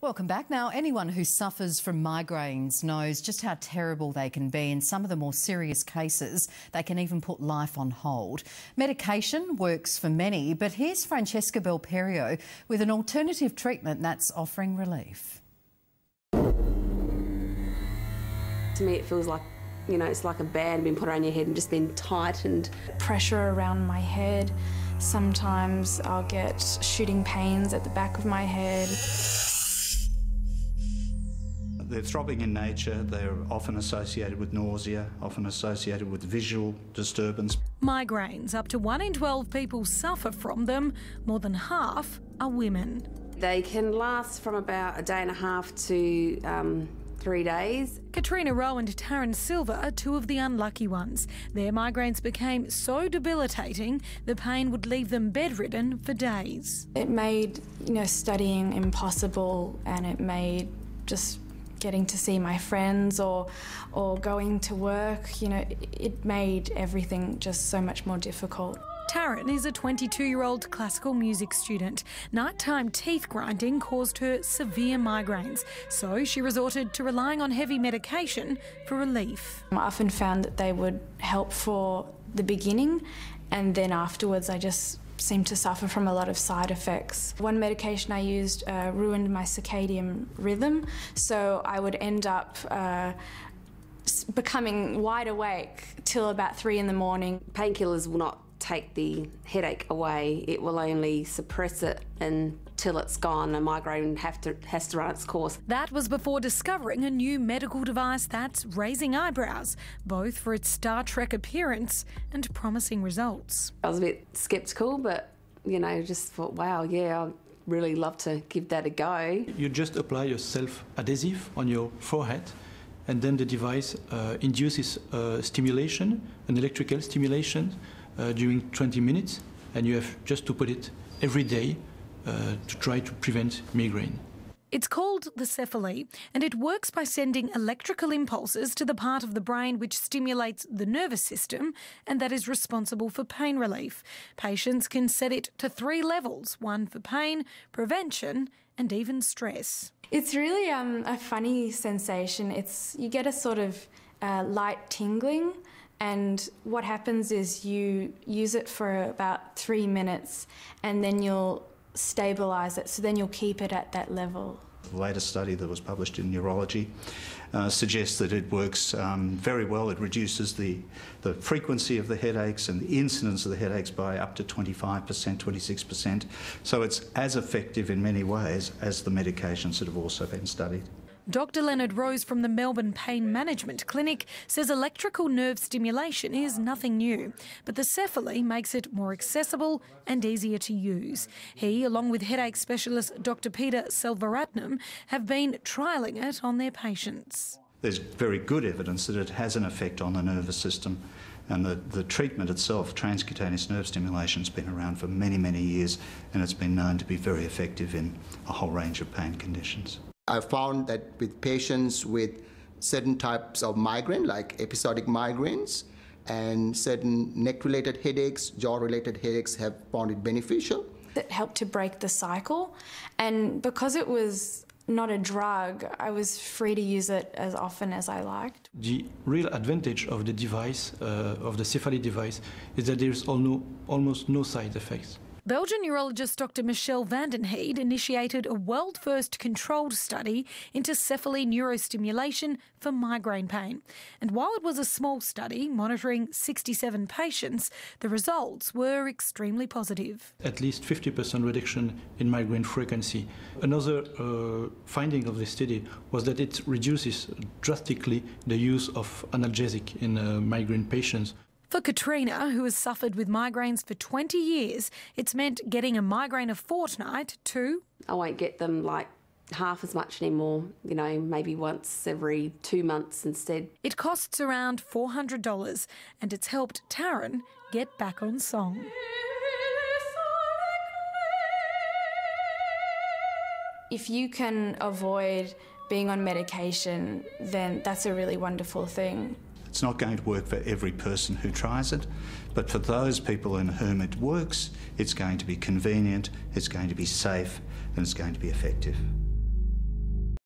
Welcome back. Now, anyone who suffers from migraines knows just how terrible they can be. In some of the more serious cases, they can even put life on hold. Medication works for many, but here's Francesca Belperio with an alternative treatment that's offering relief. To me, it feels like, it's like a band being put around your head and just being tightened. Pressure around my head. Sometimes I'll get shooting pains at the back of my head. They're throbbing in nature, they're often associated with nausea, often associated with visual disturbance. Migraines, up to 1 in 12 people suffer from them. More than half are women. They can last from about a day and a half to 3 days. Katrina Rowe and Taryn Silver are two of the unlucky ones. Their migraines became so debilitating, the pain would leave them bedridden for days. It made, studying impossible, and it made just getting to see my friends or going to work, it made everything just so much more difficult. Taryn is a 22-year-old classical music student. Nighttime teeth grinding caused her severe migraines, so she resorted to relying on heavy medication for relief. I often found that they would help for the beginning, and then afterwards I just seemed to suffer from a lot of side effects. One medication I used ruined my circadian rhythm, so I would end up becoming wide awake till about 3 in the morning. Painkillers will not take the headache away, it will only suppress it until it's gone. A migraine has to run its course. That was before discovering a new medical device that's raising eyebrows, both for its Star Trek appearance and promising results. I was a bit sceptical, but just thought, wow, yeah, I'd really love to give that a go. You just apply a self-adhesive on your forehead, and then the device induces stimulation, an electrical stimulation, during 20 minutes, and you have just to put it every day to try to prevent migraine. It's called the Cefaly, and it works by sending electrical impulses to the part of the brain which stimulates the nervous system and that is responsible for pain relief. Patients can set it to 3 levels, one for pain, prevention and even stress. It's really a funny sensation. You get a sort of light tingling, and what happens is you use it for about 3 minutes and then you'll stabilise it, so then you'll keep it at that level. The latest study that was published in Neurology suggests that it works very well. It reduces the frequency of the headaches and the incidence of the headaches by up to 25%, 26%. So it's as effective in many ways as the medications that have also been studied. Dr Leonard Rose from the Melbourne Pain Management Clinic says electrical nerve stimulation is nothing new, but the Cefaly makes it more accessible and easier to use. He, along with headache specialist Dr Peter Selvaratnam, have been trialling it on their patients. There's very good evidence that it has an effect on the nervous system, and the treatment itself, transcutaneous nerve stimulation, has been around for many, many years, and it's been known to be very effective in a whole range of pain conditions. I found that with patients with certain types of migraine, like episodic migraines, and certain neck-related headaches, jaw-related headaches, have found it beneficial. It helped to break the cycle, and because it was not a drug, I was free to use it as often as I liked. The real advantage of the device, of the Cefaly device, is that there is almost no side effects. Belgian neurologist Dr Michelle van den Heide initiated a world-first controlled study into Cefaly neurostimulation for migraine pain. And while it was a small study, monitoring 67 patients, the results were extremely positive. At least 50% reduction in migraine frequency. Another finding of the study was that it reduces drastically the use of analgesic in migraine patients. For Katrina, who has suffered with migraines for 20 years, it's meant getting a migraine a fortnight to... I won't get them like half as much anymore, maybe once every 2 months instead. It costs around $400 and it's helped Taryn get back on song. If you can avoid being on medication, then that's a really wonderful thing. It's not going to work for every person who tries it, but for those people in whom it works, it's going to be convenient, it's going to be safe, and it's going to be effective.